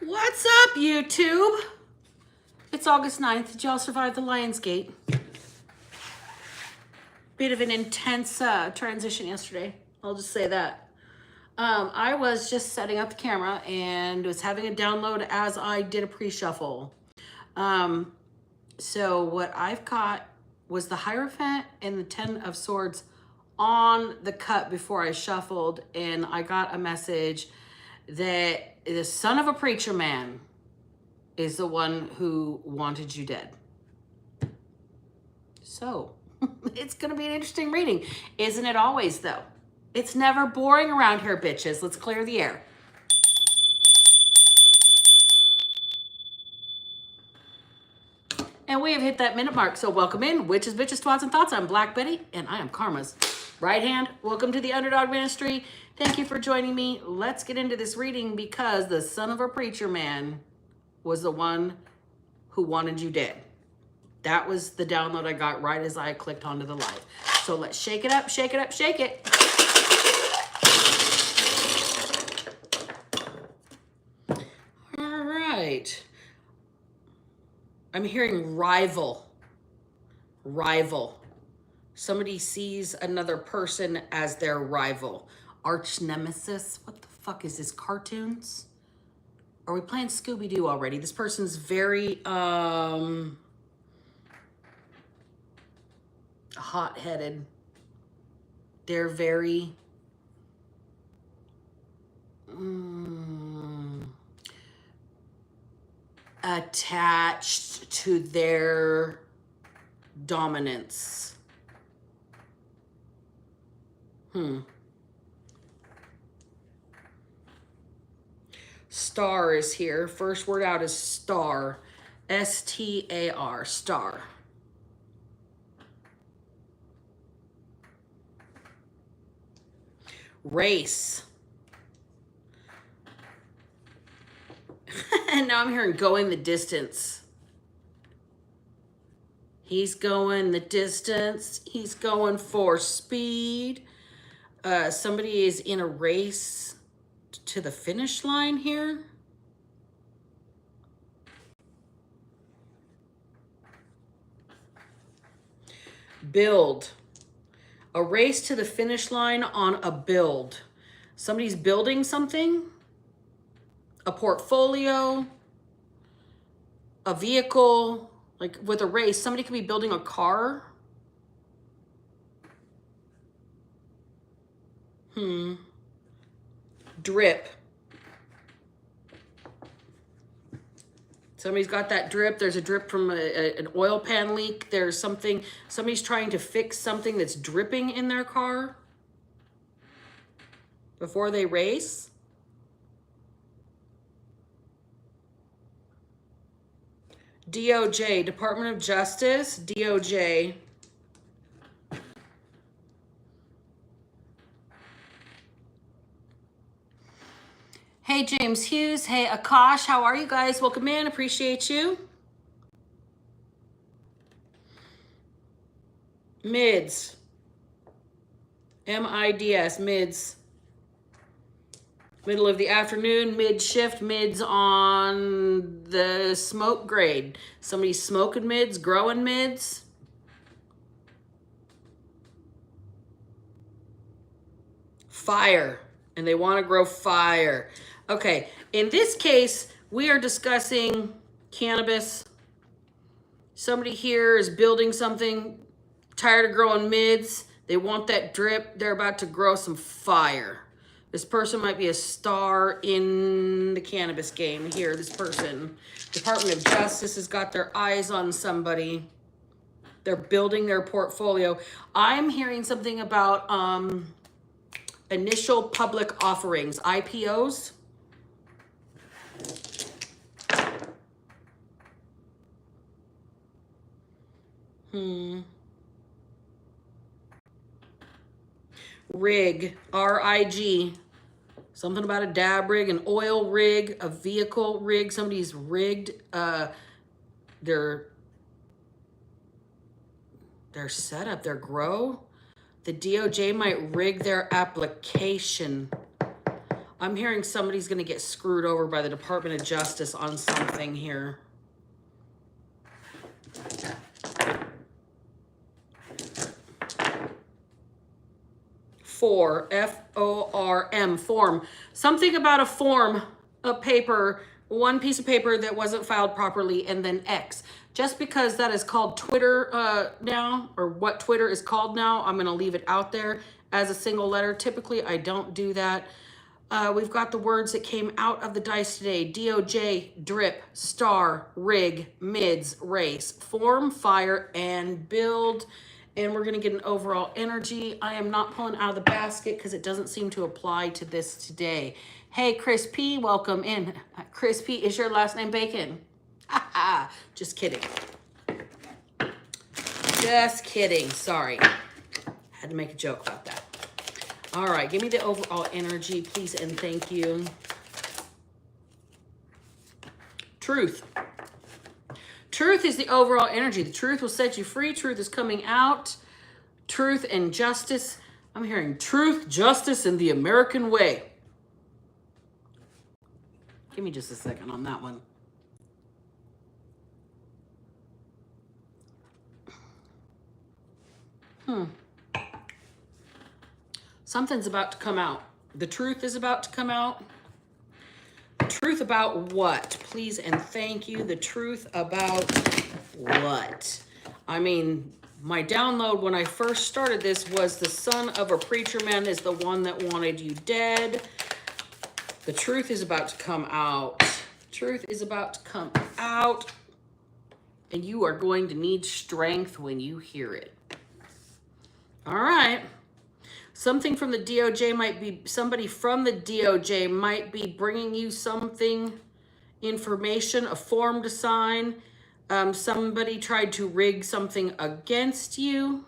What's up, YouTube? It's August 9th. Did y'all survive the Lionsgate? Bit of an intense transition yesterday. I'll just say that. I was just setting up the camera and was having a download as I did a pre-shuffle. So what I've got was the Hierophant and the Ten of Swords on the cut before I shuffled, and I got a message that the son of a preacher man is the one who wanted you dead. So it's going to be an interesting reading. Isn't it always, though? It's never boring around here, bitches. Let's clear the air. And we have hit that minute mark. So welcome in, witches, bitches, twats, and thoughts. I'm Black Betty, and I am Karma's right hand. Welcome to the Underdog Ministry. Thank you for joining me. Let's get into this reading because the son of a preacher man was the one who wanted you dead. That was the download I got right as I clicked onto the live. So let's shake it up, shake it up, shake it. All right. I'm hearing rival. Rival. Somebody sees another person as their rival. Arch nemesis. What the fuck is this? Cartoons? Are we playing Scooby-Doo already? This person's very hot-headed. They're very attached to their dominance. Star is here. First word out is star. S-T-A-R, star. Race. And now I'm hearing going the distance. He's going the distance. He's going for speed. Somebody is in a race to the finish line here. Build. A race to the finish line on a build. Somebody's building something. A portfolio. A vehicle. Like with a race, somebody could be building a car. Drip. Somebody's got that drip. There's a drip from an oil pan leak. There's something, somebody's trying to fix something that's dripping in their car before they race. DOJ, Department of Justice, DOJ. Hey, James Hughes. Hey, Akash. How are you guys? Welcome in. Appreciate you. Mids. M-I-D-S. Mids. Middle of the afternoon, mid shift, mids on the smoke grade. Somebody's smoking mids, growing mids. Fire. And they want to grow fire. Okay, in this case, we are discussing cannabis. Somebody here is building something, tired of growing mids. They want that drip. They're about to grow some fire. This person might be a star in the cannabis game here. This person, Department of Justice has got their eyes on somebody. They're building their portfolio. I'm hearing something about initial public offerings, IPOs. Rig, R-I-G. Something about a dab rig, an oil rig, a vehicle rig. Somebody's rigged their setup, their grow. The DOJ might rig their application. I'm hearing somebody's going to get screwed over by the Department of Justice on something here. F-O-R-M, form. Something about a form of paper, one piece of paper that wasn't filed properly, and then X. Just because that is called Twitter now, or what Twitter is called now, I'm going to leave it out there as a single letter. Typically, I don't do that. We've got the words that came out of the dice today. DOJ, drip, star, rig, mids, race, form, fire, and build. And we're going to get an overall energy. I am not pulling out of the basket because it doesn't seem to apply to this today. Hey, Chris P, welcome in. Chris P, is your last name Bacon? Just kidding. Just kidding. Sorry. Had to make a joke about that. All right, give me the overall energy, please, and thank you. Truth. Truth is the overall energy. The truth will set you free. Truth is coming out. Truth and justice. I'm hearing truth, justice, and the American way. Give me just a second on that one. Something's about to come out. The truth is about to come out. The truth about what? Please and thank you. The truth about what? I mean, my download when I first started this was the son of a preacher man is the one that wanted you dead. The truth is about to come out. Truth is about to come out. And you are going to need strength when you hear it. All right. Something from the DOJ might be, somebody from the DOJ might be bringing you something, information, a form to sign. Somebody tried to rig something against you.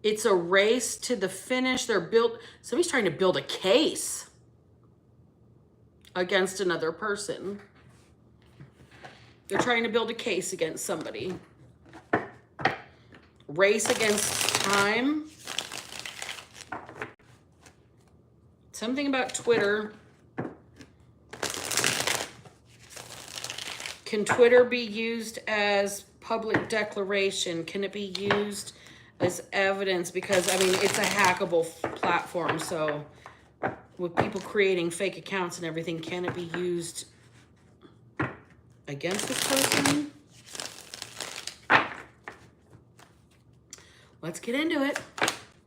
It's a race to the finish. Somebody's trying to build a case against another person. They're trying to build a case against somebody. Race against time. Something about Twitter. Can Twitter be used as public declaration? Can it be used as evidence? Because, I mean, it's a hackable platform. So with people creating fake accounts and everything, can it be used against this person? Let's get into it.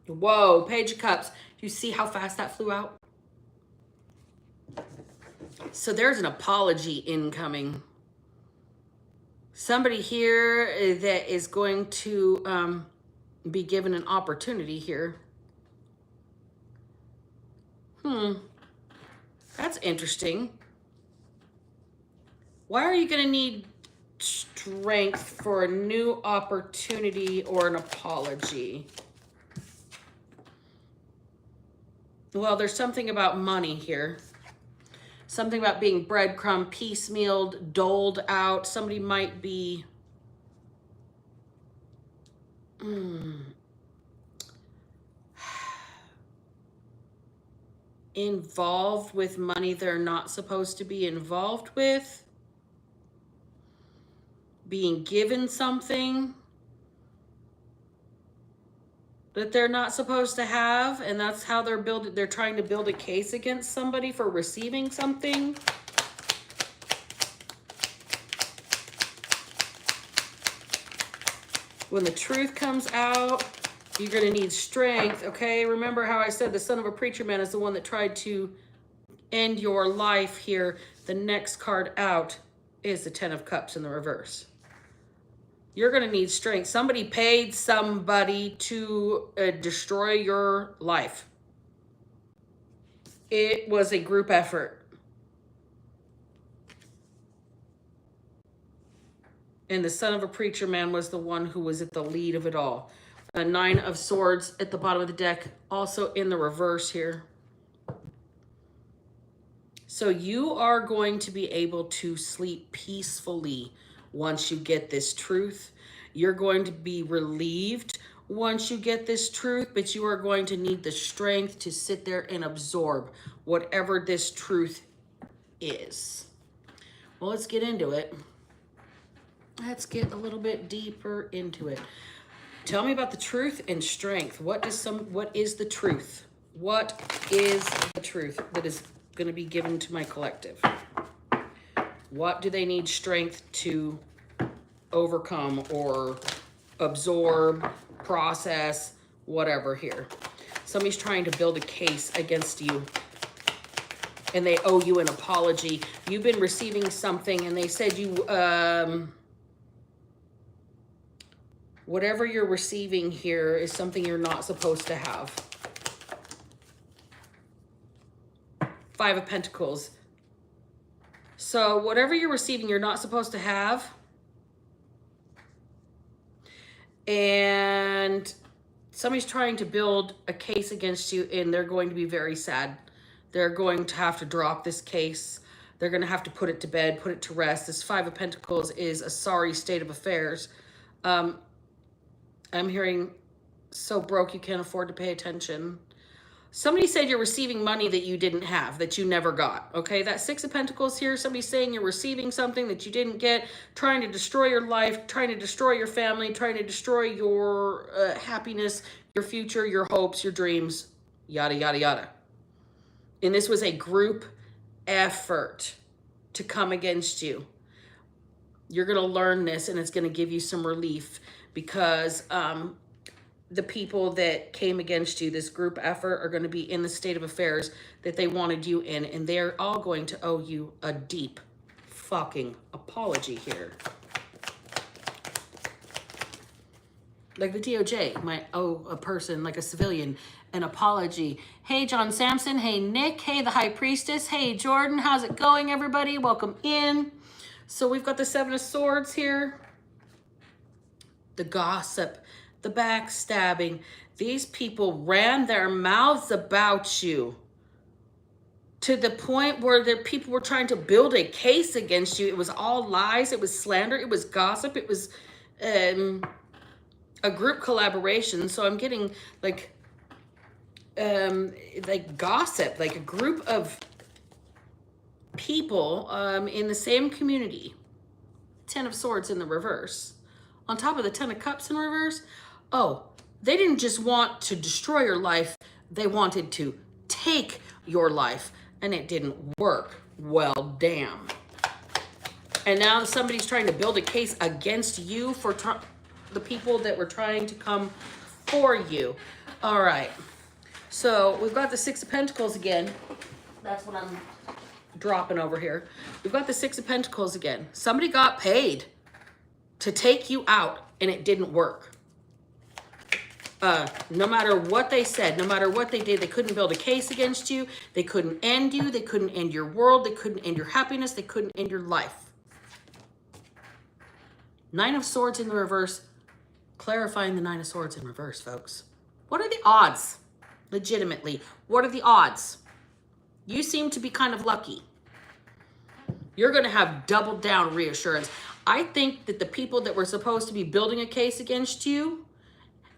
Whoa, Page of Cups. Do you see how fast that flew out? So there's an apology incoming. Somebody here that is going to be given an opportunity here. That's interesting. Why are you going to need strength for a new opportunity or an apology? Well, there's something about money here. Something about being breadcrumb, piecemealed, doled out. Somebody might be involved with money they're not supposed to be involved with. Being given something that they're not supposed to have, and that's how they're trying to build a case against somebody for receiving something. When the truth comes out, you're going to need strength, okay? Remember how I said the son of a preacher man is the one that tried to end your life here. The next card out is the 10 of Cups in the reverse. You're going to need strength. Somebody paid somebody to destroy your life. It was a group effort. And the son of a preacher man was the one who was at the lead of it all. A 9 of Swords at the bottom of the deck, also in the reverse here. So you are going to be able to sleep peacefully once you get this truth. You're going to be relieved once you get this truth, but you are going to need the strength to sit there and absorb whatever this truth is. Well, let's get into it. Let's get a little bit deeper into it. Tell me about the truth and strength. What is the truth? What is the truth that is going to be given to my collective? What do they need strength to overcome or absorb, process, whatever here? Somebody's trying to build a case against you and they owe you an apology. You've been receiving something and they said you, whatever you're receiving here is something you're not supposed to have. Five of Pentacles. So whatever you're receiving, you're not supposed to have. And somebody's trying to build a case against you and they're going to be very sad. They're going to have to drop this case. They're going to have to put it to bed, put it to rest. This Five of Pentacles is a sorry state of affairs. I'm hearing so broke you can't afford to pay attention. Somebody said you're receiving money that you didn't have, that you never got. Okay, that Six of Pentacles here, somebody's saying you're receiving something that you didn't get, trying to destroy your life, trying to destroy your family, trying to destroy your happiness, your future, your hopes, your dreams, yada, yada, yada. And this was a group effort to come against you. You're going to learn this and it's going to give you some relief because the people that came against you, this group effort, are going to be in the state of affairs that they wanted you in, and they're all going to owe you a deep fucking apology here. Like the DOJ might owe a person, like a civilian, an apology. Hey, John Sampson. Hey, Nick. Hey, the High Priestess. Hey, Jordan. How's it going, everybody? Welcome in. So we've got the Seven of Swords here. The gossip, the backstabbing. These people ran their mouths about you to the point where the people were trying to build a case against you. It was all lies. It was slander. It was gossip. It was a group collaboration. So I'm getting like gossip, like a group of people in the same community. Ten of Swords in the reverse. On top of the Ten of Cups in reverse, oh, they didn't just want to destroy your life, they wanted to take your life, and it didn't work. Well, damn. And now somebody's trying to build a case against you for the people that were trying to come for you. All right. So we've got the Six of Pentacles again. That's what I'm dropping over here. We've got the Six of Pentacles again. Somebody got paid to take you out, and it didn't work. No matter what they said, no matter what they did, they couldn't build a case against you. They couldn't end you. They couldn't end your world. They couldn't end your happiness. They couldn't end your life. Nine of Swords in the reverse. Clarifying the Nine of Swords in reverse, folks. What are the odds? Legitimately, what are the odds? You seem to be kind of lucky. You're going to have double down reassurance. I think that the people that were supposed to be building a case against you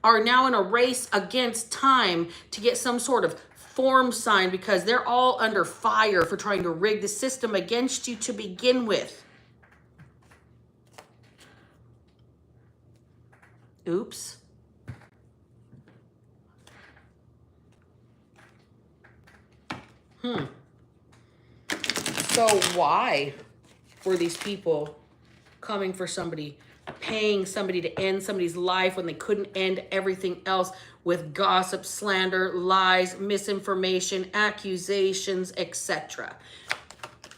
are now in a race against time to get some sort of form signed because they're all under fire for trying to rig the system against you to begin with. Oops. So why were these people coming for somebody, paying somebody to end somebody's life when they couldn't end everything else with gossip, slander, lies, misinformation, accusations, etc.?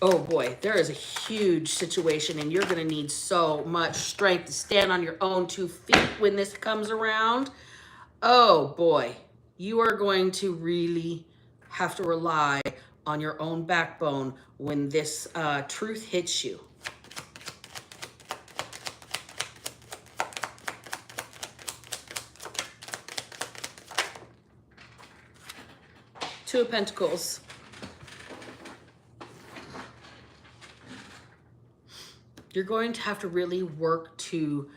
Oh boy, there is a huge situation and you're going to need so much strength to stand on your own 2 feet when this comes around. Oh boy, you are going to really have to rely on your own backbone when this truth hits you. Two of Pentacles. You're going to have to really work to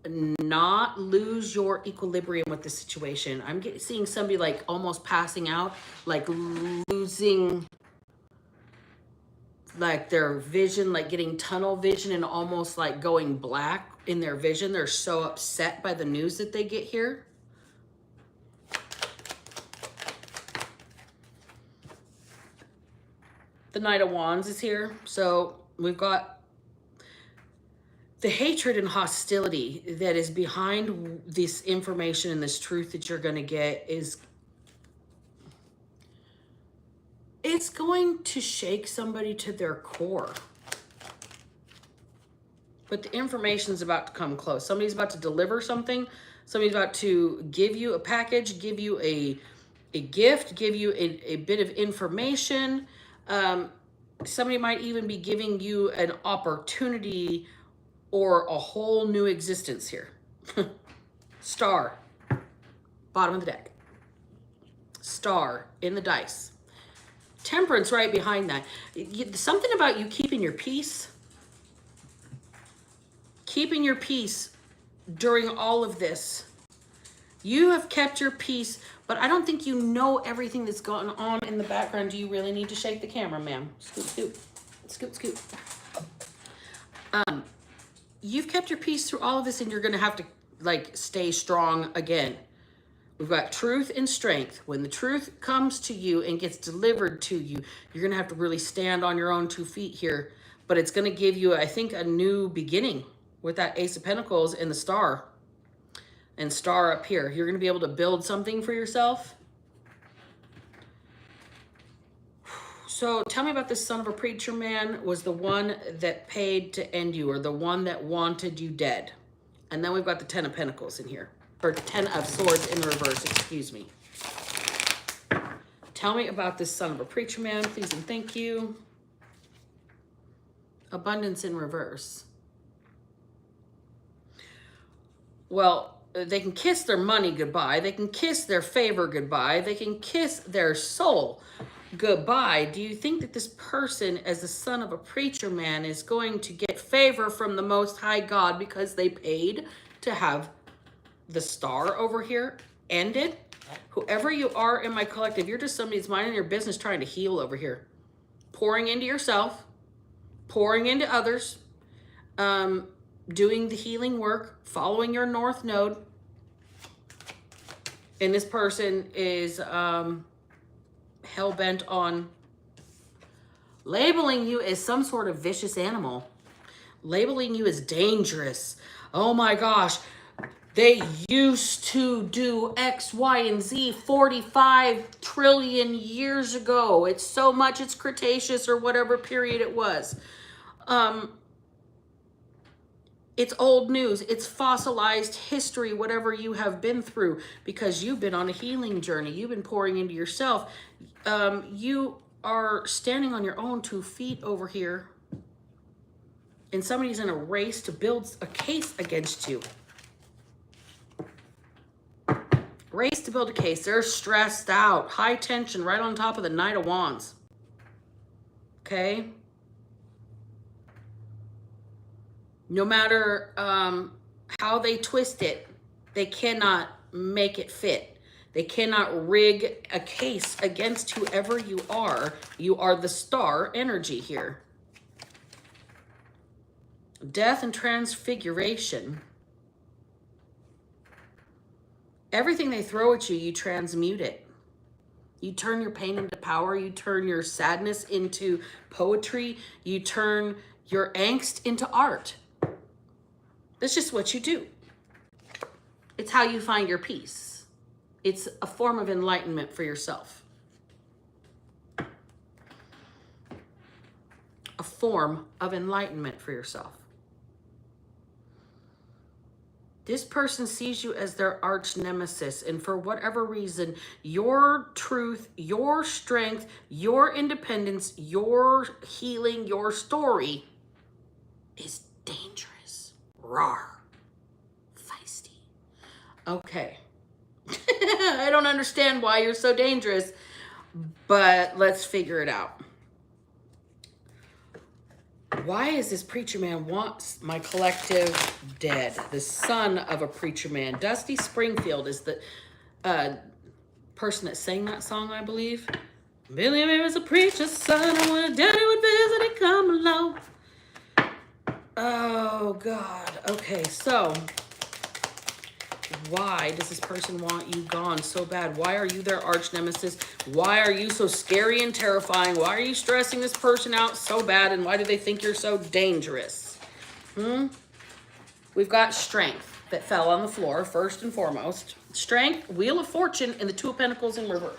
not lose your equilibrium with the situation. I'm seeing somebody like almost passing out, like losing like their vision, like getting tunnel vision and almost like going black in their vision. They're so upset by the news that they get here. The Knight of Wands is here. So we've got the hatred and hostility that is behind this information and this truth that you're going to get is, it's going to shake somebody to their core. But the information is about to come close. Somebody's about to deliver something. Somebody's about to give you a package, give you a gift, give you a bit of information. Somebody might even be giving you an opportunity or a whole new existence here. Star, bottom of the deck. Star in the dice. Temperance right behind that. Something about you keeping your peace. Keeping your peace during all of this. You have kept your peace, but I don't think you know everything that's going on in the background. Do you really need to shake the camera, ma'am? Scoop, scoop. Scoop, scoop. You've kept your peace through all of this, and you're going to have to like stay strong again. We've got truth and strength. When the truth comes to you and gets delivered to you, you're going to have to really stand on your own 2 feet here. But it's going to give you, I think, a new beginning with that Ace of Pentacles and the Star. And Star up here. You're going to be able to build something for yourself. So tell me about this son of a preacher man was the one that paid to end you, or the one that wanted you dead. And then we've got the 10 of Pentacles in here. Or 10 of Swords in reverse, excuse me. Tell me about this son of a preacher man, please and thank you. Abundance in reverse. Well, they can kiss their money goodbye. They can kiss their favor goodbye. They can kiss their soul goodbye. Do you think that this person, as the son of a preacher man, is going to get favor from the Most High God because they paid to have the Star over here ended? Whoever you are in my collective, you're just somebody that's minding your business trying to heal over here. Pouring into yourself, pouring into others, doing the healing work, following your North Node. And this person is hell-bent on labeling you as some sort of vicious animal. Labeling you as dangerous. Oh my gosh. They used to do X, Y, and Z 45 trillion years ago. It's so much, it's Cretaceous or whatever period it was. It's old news. It's fossilized history, whatever you have been through, because you've been on a healing journey. You've been pouring into yourself. You are standing on your own 2 feet over here, and somebody's in a race to build a case against you. Race to build a case. They're stressed out. High tension right on top of the Knight of Wands. Okay? No matter how they twist it, they cannot make it fit. They cannot rig a case against whoever you are. You are the Star energy here. Death and transfiguration. Everything they throw at you, you transmute it. You turn your pain into power. You turn your sadness into poetry. You turn your angst into art. That's just what you do. It's how you find your peace. It's a form of enlightenment for yourself. A form of enlightenment for yourself. This person sees you as their arch nemesis, and for whatever reason, your truth, your strength, your independence, your healing, your story is dangerous. Rawr. Feisty. Okay. I don't understand why you're so dangerous, but let's figure it out. Why is this preacher man wants my collective dead? The son of a preacher man. Dusty Springfield is the person that sang that song, I believe. Billy Ray was a preacher's son, and when a daddy would visit, he'd come along. Oh, God. Okay, so why does this person want you gone so bad? Why are you their arch nemesis? Why are you so scary and terrifying? Why are you stressing this person out so bad? And why do they think you're so dangerous? We've got strength that fell on the floor, first and foremost. Strength, Wheel of Fortune, and the Two of Pentacles in reverse.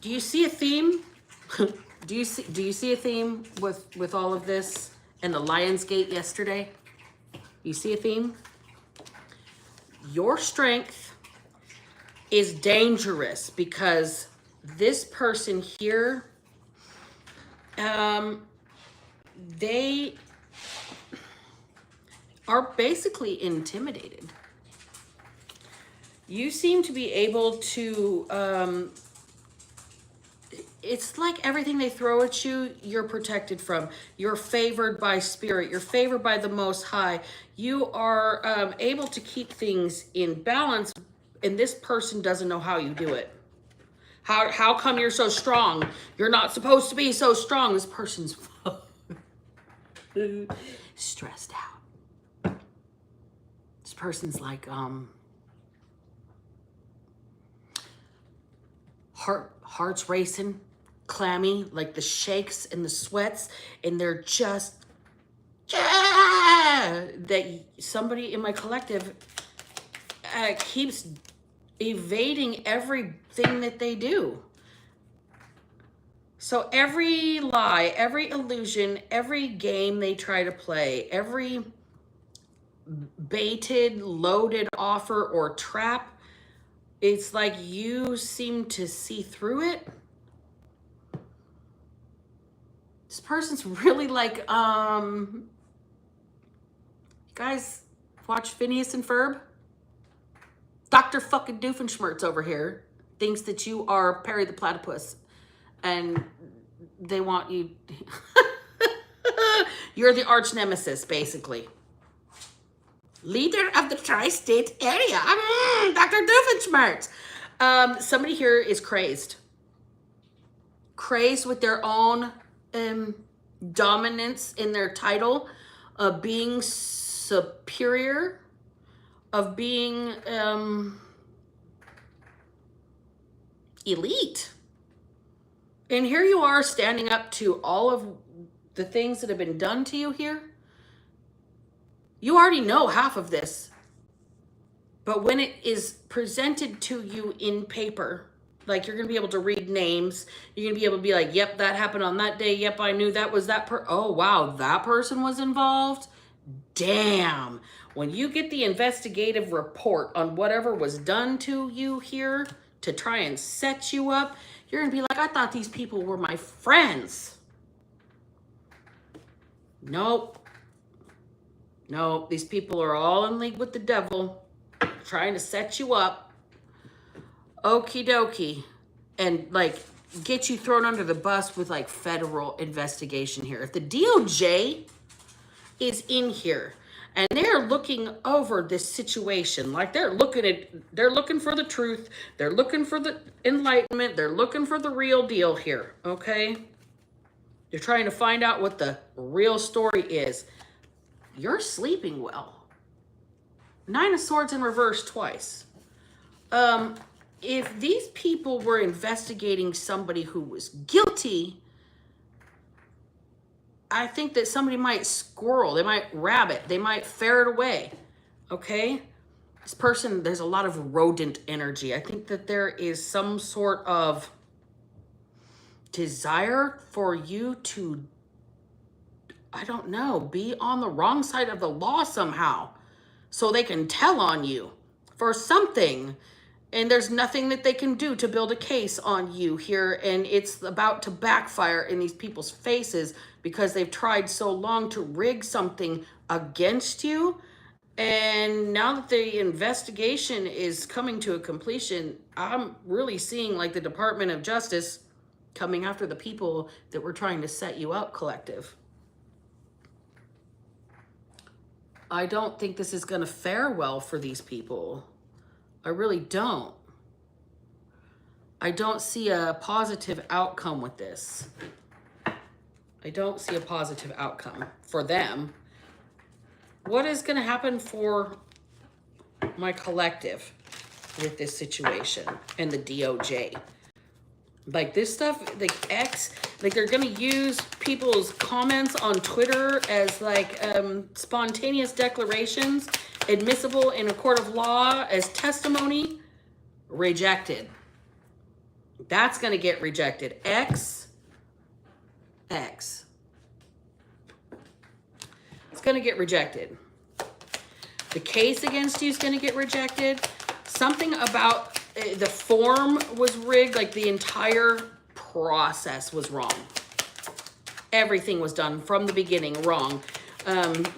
Do you see a theme? Do you see a theme with all of this and the Lionsgate yesterday? You see a theme? Your strength is dangerous because this person here, they are basically intimidated. You seem to be able to, it's like everything they throw at you, you're protected from. You're favored by spirit. You're favored by the Most High. You are able to keep things in balance, and this person doesn't know how you do it. How come you're so strong? You're not supposed to be so strong. This person's stressed out. This person's like, heart's racing, clammy, like the shakes and the sweats, and they're just that somebody in my collective keeps evading everything that they do. So every lie, every illusion, every game they try to play, every baited, loaded offer or trap, it's like you seem to see through it. This person's really like, you guys watch Phineas and Ferb? Dr. fucking Doofenshmirtz over here thinks that you are Perry the Platypus, and they want you. You're the arch nemesis, basically. Leader of the tri-state area. Dr. Doofenshmirtz. Somebody here is crazed. Crazed with their own dominance in their title of being superior, of being elite. And here you are standing up to all of the things that have been done to you here. You already know half of this. But when it is presented to you in paper, like you're going to be able to read names, you're going to be able to be like, yep, that happened on that day. Yep, I knew that was that oh, wow, that person was involved. Damn. When you get the investigative report on whatever was done to you here to try and set you up, you're going to be like, I thought these people were my friends. Nope. Nope. These people are all in league with the devil, trying to set you up. Okie dokie. And like get you thrown under the bus with like federal investigation here. If the DOJ is in here and they're looking over this situation, like they're looking for the truth, they're looking for the enlightenment, they're looking for the real deal here, okay? They're trying to find out what the real story is. You're sleeping well. 9 of Swords in reverse twice. If these people were investigating somebody who was guilty, I think that somebody might squirrel, they might rabbit, they might ferret away, okay? This person, there's a lot of rodent energy. I think that there is some sort of desire for you to, I don't know, be on the wrong side of the law somehow so they can tell on you for something. And there's nothing that they can do to build a case on you here. And it's about to backfire in these people's faces because they've tried so long to rig something against you. And now that the investigation is coming to a completion, I'm really seeing like the Department of Justice coming after the people that were trying to set you up, collective. I don't think this is going to fare well for these people. I really don't. I don't see a positive outcome with this. I don't see a positive outcome for them. What is going to happen for my collective with this situation and the DOJ? Like this stuff, like like they're going to use people's comments on Twitter as like spontaneous declarations, admissible in a court of law as testimony, rejected. That's going to get rejected. X. It's going to get rejected. The case against you is going to get rejected. Something about the form was rigged, like the entire process was wrong. Everything was done from the beginning wrong.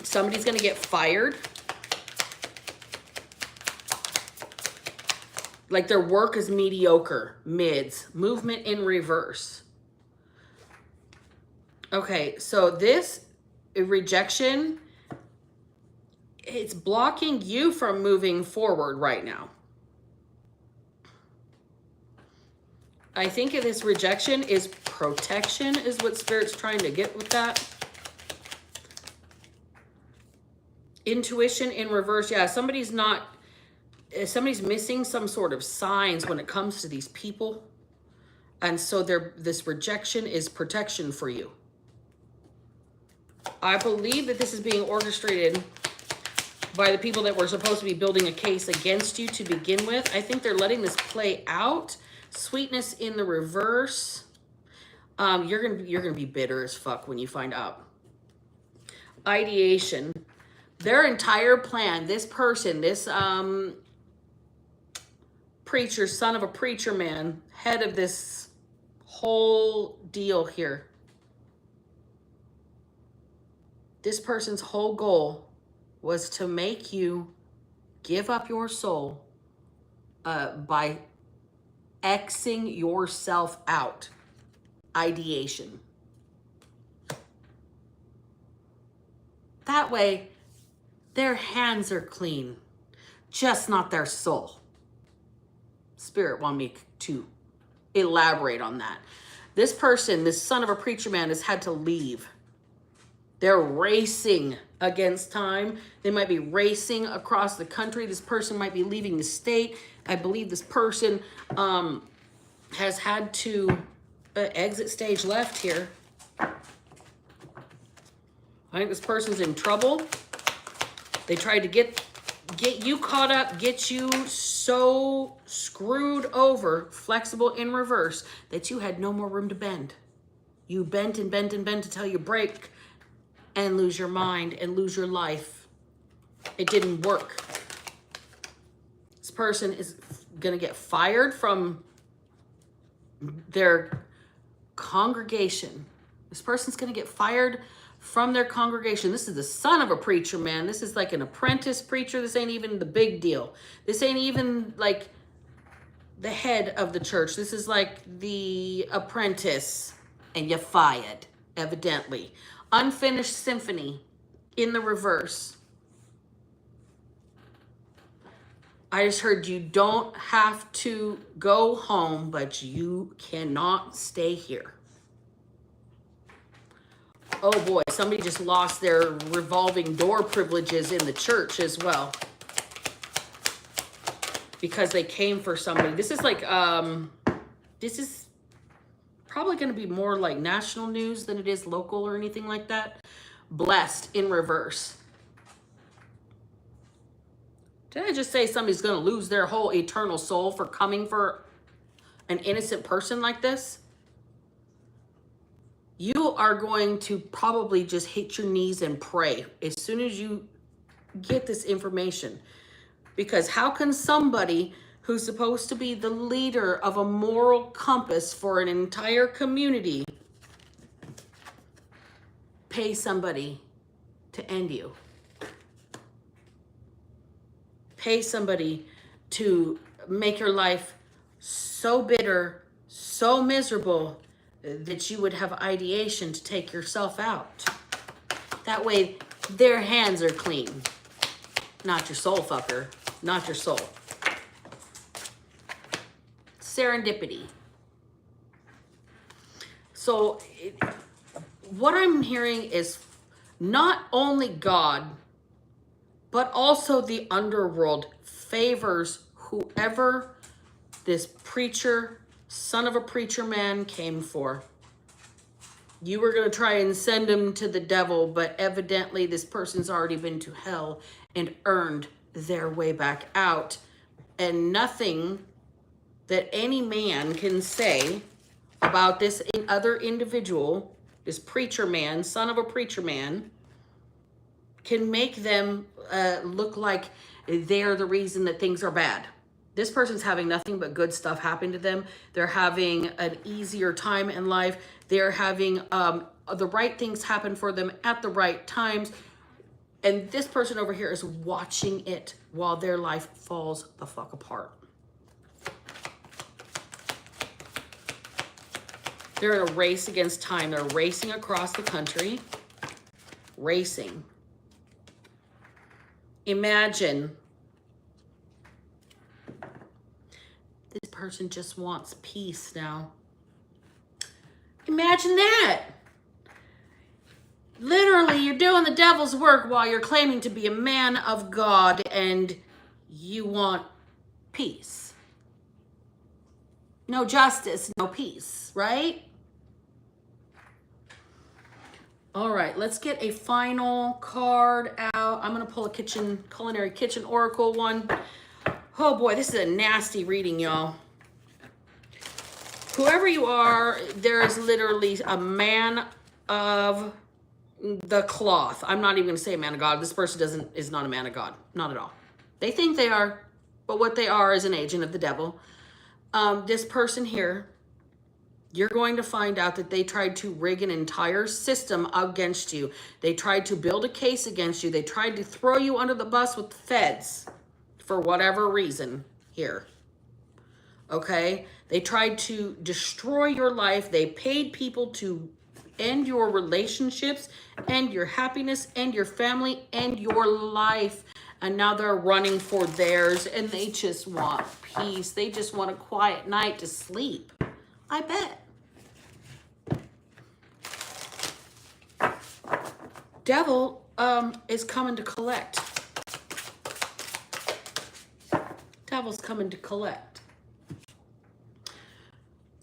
Somebody's going to get fired. Like their work is mediocre, mids, movement in reverse. Okay, so this rejection, it's blocking you from moving forward right now. I think this rejection is protection, is what Spirit's trying to get with that. Intuition in reverse. Yeah, somebody's missing some sort of signs when it comes to these people. And so this rejection is protection for you. I believe that this is being orchestrated by the people that were supposed to be building a case against you to begin with. I think they're letting this play out. Sweetness in the reverse. You're gonna be bitter as fuck when you find out. Ideation. Their entire plan, this person, this preacher, son of a preacher man, head of this whole deal here. This person's whole goal was to make you give up your soul by Xing yourself out. Ideation. That way, their hands are clean, just not their soul. Spirit want me to elaborate on that. This person, this son of a preacher man, has had to leave. They're racing against time. They might be racing across the country. This person might be leaving the state. I believe this person has had to exit stage left here. I think this person's in trouble. They tried to get you caught up, get you so screwed over, flexible in reverse, that you had no more room to bend. You bent and bent and bent until you break and lose your mind and lose your life. It didn't work. This person is going to get fired from their congregation. This person's going to get fired from their congregation. This is the son of a preacher man. This is like an apprentice preacher. This ain't even the big deal. This ain't even like the head of the church. This is like the apprentice, and you're fired, evidently. Unfinished symphony in the reverse. I just heard you don't have to go home, but you cannot stay here. Oh boy, somebody just lost their revolving door privileges in the church as well. Because they came for somebody. This is like, this is probably going to be more like national news than it is local or anything like that. Blessed in reverse. Did I just say somebody's going to lose their whole eternal soul for coming for an innocent person like this? You are going to probably just hit your knees and pray as soon as you get this information. Because how can somebody who's supposed to be the leader of a moral compass for an entire community pay somebody to end you? pay somebody to make your life so bitter, so miserable that you would have ideation to take yourself out. That way, their hands are clean. Not your soul, fucker. Not your soul. Serendipity. So, what I'm hearing is not only God, but also the underworld favors whoever this preacher, son of a preacher man, came for. You were going to try and send him to the devil, but evidently this person's already been to hell and earned their way back out. And nothing that any man can say about this other individual, this preacher man, son of a preacher man, can make them look like they're the reason that things are bad. This person's having nothing but good stuff happen to them. They're having an easier time in life. They're having the right things happen for them at the right times. And this person over here is watching it while their life falls the fuck apart. They're in a race against time. They're racing across the country. Racing. Imagine this person just wants peace now. Imagine that. Literally, you're doing the devil's work while you're claiming to be a man of God and you want peace. No justice, no peace, right? All right, let's get a final card out. I'm going to pull a culinary kitchen oracle one. Oh boy, this is a nasty reading, y'all. Whoever you are, there is literally a man of the cloth. I'm not even going to say a man of God. This person is not a man of God. Not at all. They think they are, but what they are is an agent of the devil. This person here, you're going to find out that they tried to rig an entire system against you. They tried to build a case against you. They tried to throw you under the bus with the feds for whatever reason here. Okay? They tried to destroy your life. They paid people to end your relationships, end your happiness, end your family, end your life. And now they're running for theirs and they just want peace. They just want a quiet night to sleep. I bet. Devil is coming to collect. Devil's coming to collect.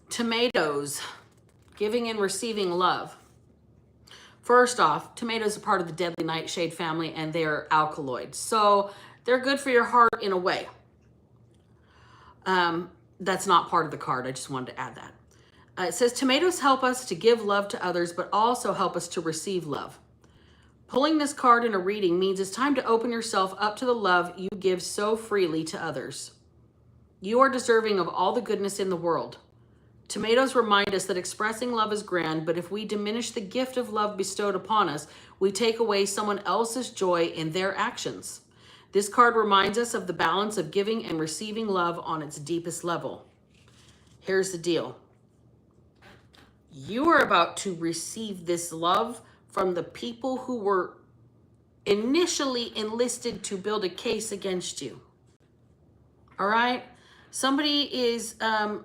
Tomatoes, giving and receiving love. First off, tomatoes are part of the deadly nightshade family and they're alkaloids. So they're good for your heart in a way. That's not part of the card. I just wanted to add that. It says tomatoes help us to give love to others, but also help us to receive love. Pulling this card in a reading means it's time to open yourself up to the love you give so freely to others. You are deserving of all the goodness in the world. Tomatoes remind us that expressing love is grand, but if we diminish the gift of love bestowed upon us, we take away someone else's joy in their actions. This card reminds us of the balance of giving and receiving love on its deepest level. Here's the deal. You are about to receive this love from the people who were initially enlisted to build a case against you. All right? Somebody is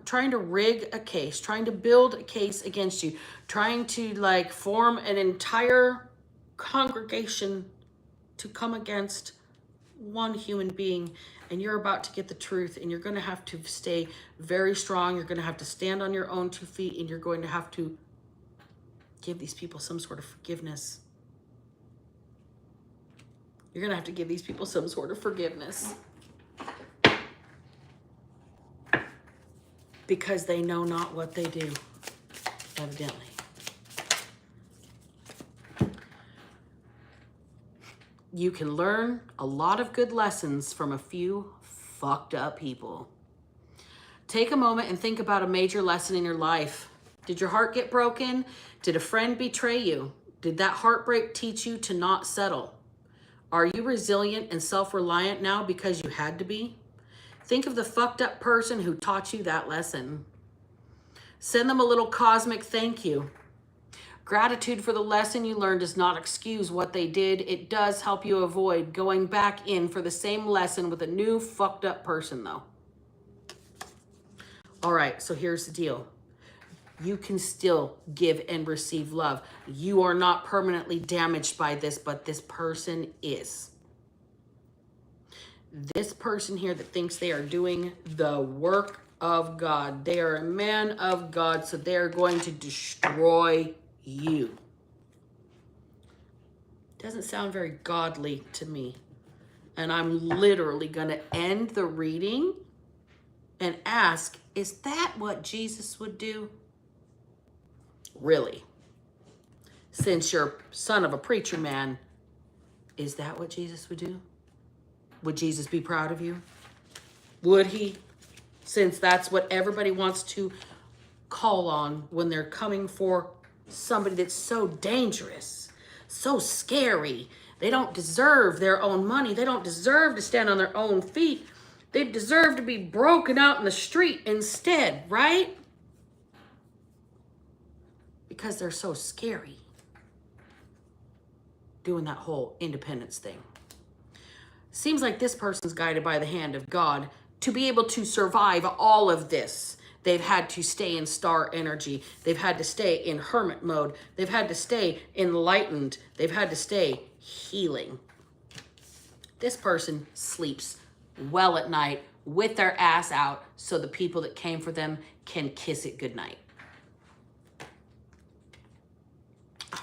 trying to rig a case, trying to build a case against you, trying to like form an entire congregation to come against one human being. And you're about to get the truth, and you're going to have to stay very strong. You're going to have to stand on your own 2 feet, and you're going to have to give these people some sort of forgiveness. You're going to have to give these people some sort of forgiveness. Because they know not what they do, evidently. You can learn a lot of good lessons from a few fucked up people. Take a moment and think about a major lesson in your life. Did your heart get broken? Did a friend betray you? Did that heartbreak teach you to not settle? Are you resilient and self-reliant now because you had to be? Think of the fucked up person who taught you that lesson. Send them a little cosmic thank you. Gratitude for the lesson you learned does not excuse what they did. It does help you avoid going back in for the same lesson with a new fucked up person, though. All right, so here's the deal. You can still give and receive love. You are not permanently damaged by this, but this person is. This person here that thinks they are doing the work of God. They are a man of God, so they're going to destroy you. Doesn't sound very godly to me. And I'm literally going to end the reading and ask, is that what Jesus would do? Really? Since you're son of a preacher man, is that what Jesus would do? Would Jesus be proud of you? Would he? Since that's what everybody wants to call on when they're coming for somebody that's so dangerous, so scary. They don't deserve their own money. They don't deserve to stand on their own feet. They deserve to be broken out in the street instead, right? Because they're so scary doing that whole independence thing. Seems like this person's guided by the hand of God to be able to survive all of this. They've had to stay in star energy. They've had to stay in hermit mode. They've had to stay enlightened. They've had to stay healing. This person sleeps well at night with their ass out so the people that came for them can kiss it goodnight.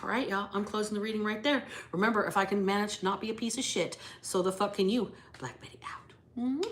All right, y'all, I'm closing the reading right there. Remember, if I can manage to not be a piece of shit, so the fuck can you. Black Betty out.